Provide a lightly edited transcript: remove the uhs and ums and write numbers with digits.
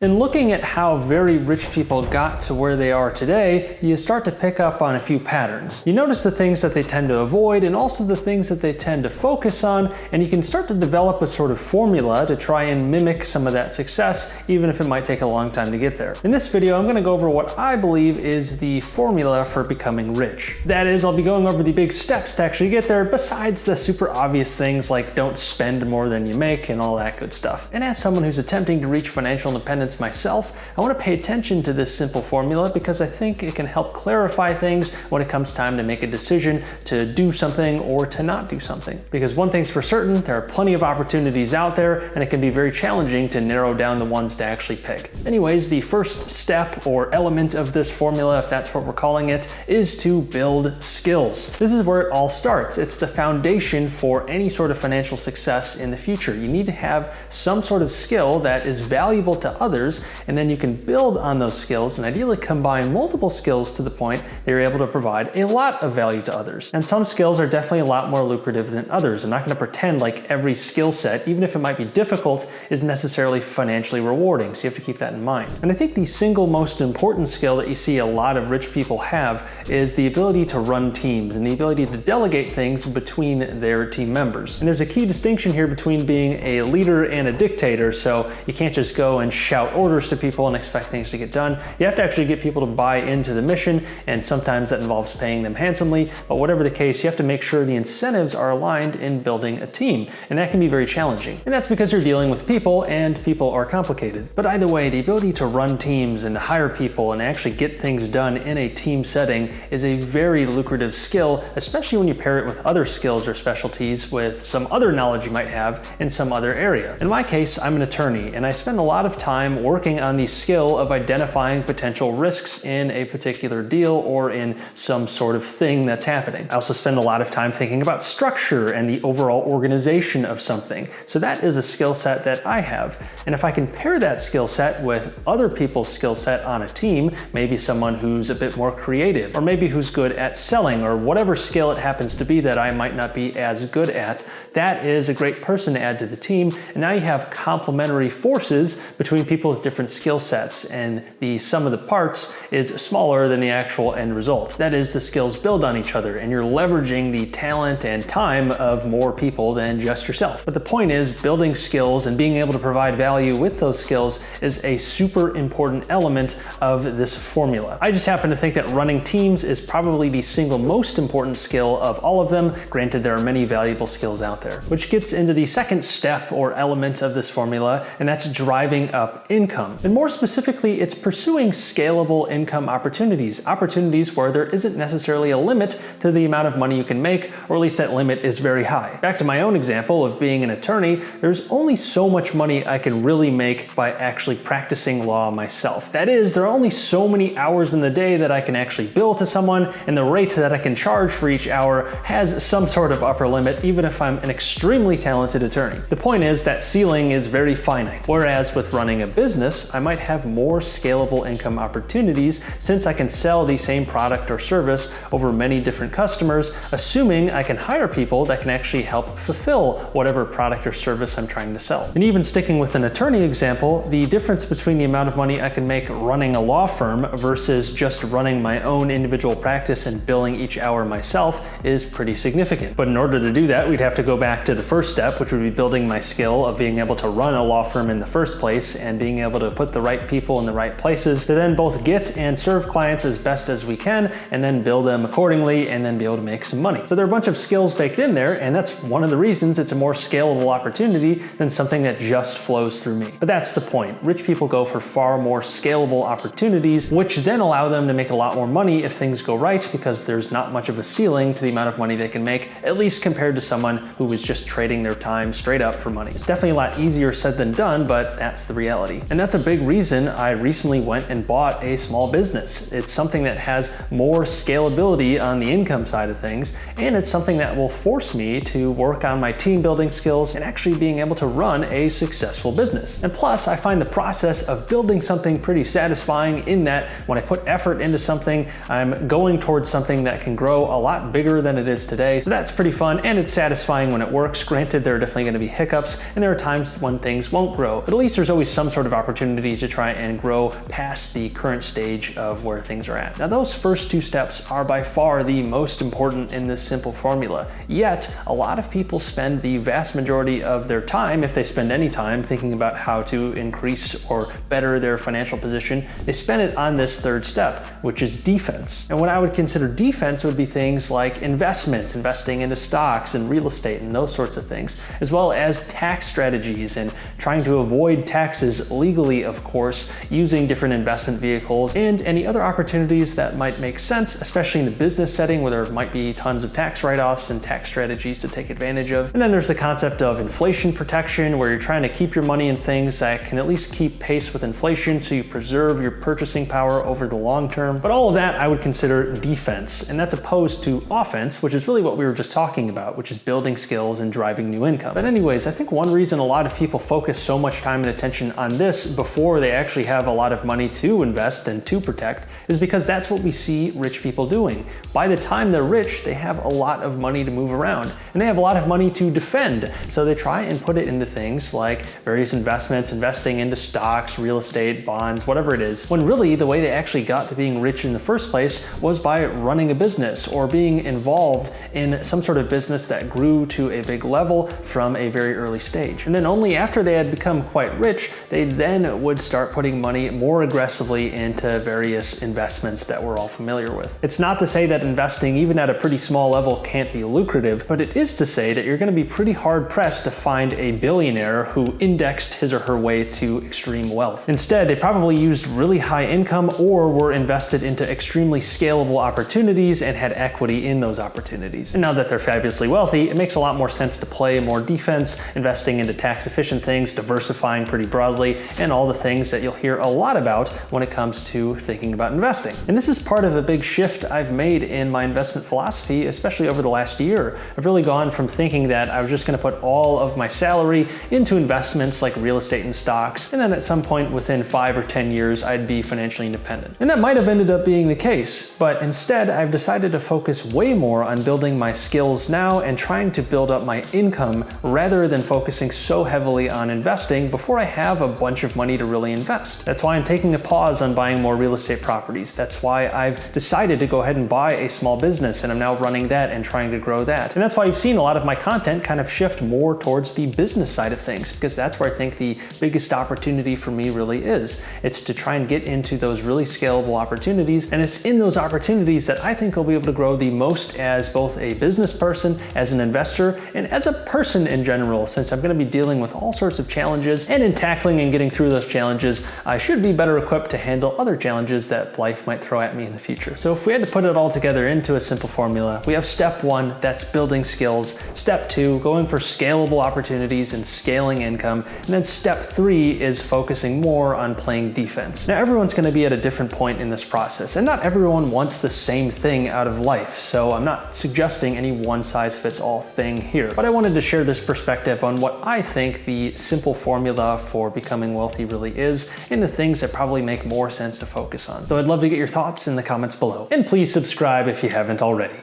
And looking at how very rich people got to where they are today, you start to pick up on a few patterns. You notice the things that they tend to avoid and also the things that they tend to focus on, and you can start to develop a sort of formula to try and mimic some of that success, even if it might take a long time to get there. In this video, I'm going to go over what I believe is the formula for becoming rich. That is, I'll be going over the big steps to actually get there, besides the super obvious things like don't spend more than you make and all that good stuff. And as someone who's attempting to reach financial independence myself, I want to pay attention to this simple formula because I think it can help clarify things when it comes time to make a decision to do something or to not do something. Because one thing's for certain, there are plenty of opportunities out there, and it can be very challenging to narrow down the ones to actually pick. Anyways, the first step or element of this formula, if that's what we're calling it, is to build skills. This is where it all starts. It's the foundation for any sort of financial success in the future. You need to have some sort of skill that is valuable to others, and then you can build on those skills and ideally combine multiple skills to the point that you're able to provide a lot of value to others. And some skills are definitely a lot more lucrative than others. I'm not going to pretend like every skill set, even if it might be difficult, is necessarily financially rewarding, so you have to keep that in mind. And I think the single most important skill that you see a lot of rich people have is the ability to run teams and the ability to delegate things between their team members. And there's a key distinction here between being a leader and a dictator, so you can't just go and shout orders to people and expect things to get done. You have to actually get people to buy into the mission, and sometimes that involves paying them handsomely, but whatever the case, you have to make sure the incentives are aligned in building a team, and that can be very challenging. And that's because you're dealing with people, and people are complicated. But either way, the ability to run teams and to hire people and actually get things done in a team setting is a very lucrative skill, especially when you pair it with other skills or specialties with some other knowledge you might have in some other area. In my case, I'm an attorney, and I spend a lot of time working on the skill of identifying potential risks in a particular deal or in some sort of thing that's happening. I also spend a lot of time thinking about structure and the overall organization of something. So that is a skill set that I have. And if I can pair that skill set with other people's skill set on a team, maybe someone who's a bit more creative, or maybe who's good at selling, or whatever skill it happens to be that I might not be as good at, that is a great person to add to the team. And now you have complementary forces between people with different skill sets, and the sum of the parts is smaller than the actual end result. That is, the skills build on each other, and you're leveraging the talent and time of more people than just yourself. But the point is, building skills and being able to provide value with those skills is a super important element of this formula. I just happen to think that running teams is probably the single most important skill of all of them. Granted, there are many valuable skills out there, which gets into the second step or element of this formula, and that's driving up income. And more specifically, it's pursuing scalable income opportunities where there isn't necessarily a limit to the amount of money you can make, or at least that limit is very high. Back to my own example of being an attorney, there's only so much money I can really make by actually practicing law myself. That is, there are only so many hours in the day that I can actually bill to someone, and the rate that I can charge for each hour has some sort of upper limit, even if I'm an extremely talented attorney. The point is that ceiling is very finite. Whereas with running a business, I might have more scalable income opportunities since I can sell the same product or service over many different customers, assuming I can hire people that can actually help fulfill whatever product or service I'm trying to sell. And even sticking with an attorney example, the difference between the amount of money I can make running a law firm versus just running my own individual practice and billing each hour myself is pretty significant. But in order to do that, we'd have to go back to the first step, which would be building my skill of being able to run a law firm in the first place and being able to put the right people in the right places to then both get and serve clients as best as we can, and then bill them accordingly, and then be able to make some money. So there are a bunch of skills baked in there, and that's one of the reasons it's a more scalable opportunity than something that just flows through me. But that's the point. Rich people go for far more scalable opportunities, which then allow them to make a lot more money if things go right, because there's not much of a ceiling to the amount of money they can make, at least compared to someone who is just trading their time straight up for money. It's definitely a lot easier said than done, but that's the reality. And that's a big reason I recently went and bought a small business. It's something that has more scalability on the income side of things, and it's something that will force me to work on my team building skills and actually being able to run a successful business. And plus, I find the process of building something pretty satisfying in that when I put effort into something, I'm going towards something that can grow a lot bigger than it is today. So that's pretty fun, and it's satisfying when it works. Granted, there are definitely going to be hiccups, and there are times when things won't grow, but at least there's always some sort of opportunity to try and grow past the current stage of where things are at. Now, those first two steps are by far the most important in this simple formula. Yet, a lot of people spend the vast majority of their time, if they spend any time, thinking about how to increase or better their financial position. They spend it on this third step, which is defense. And what I would consider defense would be things like investments, investing into stocks and real estate and those sorts of things, as well as tax strategies and trying to avoid taxes legally, of course, using different investment vehicles and any other opportunities that might make sense, especially in the business setting where there might be tons of tax write-offs and tax strategies to take advantage of. And then there's the concept of inflation protection, where you're trying to keep your money in things that can at least keep pace with inflation so you preserve your purchasing power over the long term. But all of that I would consider defense, and that's opposed to offense, which is really what we were just talking about, which is building skills and driving new income. But anyways, I think one reason a lot of people focus so much time and attention on this before they actually have a lot of money to invest and to protect is because that's what we see rich people doing. By the time they're rich, they have a lot of money to move around, and they have a lot of money to defend. So they try and put it into things like various investments, investing into stocks, real estate, bonds, whatever it is, when really the way they actually got to being rich in the first place was by running a business or being involved in some sort of business that grew to a big level from a very early stage. And then only after they had become quite rich, they then would start putting money more aggressively into various investments that we're all familiar with. It's not to say that investing, even at a pretty small level, can't be lucrative, but it is to say that you're going to be pretty hard pressed to find a billionaire who indexed his or her way to extreme wealth. Instead, they probably used really high income or were invested into extremely scalable opportunities and had equity in those opportunities. And now that they're fabulously wealthy, it makes a lot more sense to play more defense, investing into tax efficient things, diversifying pretty broadly, and all the things that you'll hear a lot about when it comes to thinking about investing. And this is part of a big shift I've made in my investment philosophy, especially over the last year. I've really gone from thinking that I was just going to put all of my salary into investments like real estate and stocks, and then at some point within 5 or 10 years, I'd be financially independent. And that might have ended up being the case, but instead I've decided to focus way more on building my skills now and trying to build up my income rather than focusing so heavily on investing before I have a bunch of money to really invest. That's why I'm taking a pause on buying more real estate properties. That's why I've decided to go ahead and buy a small business, and I'm now running that and trying to grow that. And that's why you've seen a lot of my content kind of shift more towards the business side of things, because that's where I think the biggest opportunity for me really is. It's to try and get into those really scalable opportunities, and it's in those opportunities that I think I'll be able to grow the most as both a business person, as an investor, and as a person in general, since I'm going to be dealing with all sorts of challenges, and in tackling and getting through those challenges, I should be better equipped to handle other challenges that life might throw at me in the future. So if we had to put it all together into a simple formula, we have step 1, that's building skills. Step 2, going for scalable opportunities and scaling income. And then step 3 is focusing more on playing defense. Now, everyone's going to be at a different point in this process, and not everyone wants the same thing out of life. So I'm not suggesting any one-size-fits-all thing here, but I wanted to share this perspective on what I think the simple formula for becoming wealthy really is, and the things that probably make more sense to focus on. So I'd love to get your thoughts in the comments below. And please subscribe if you haven't already.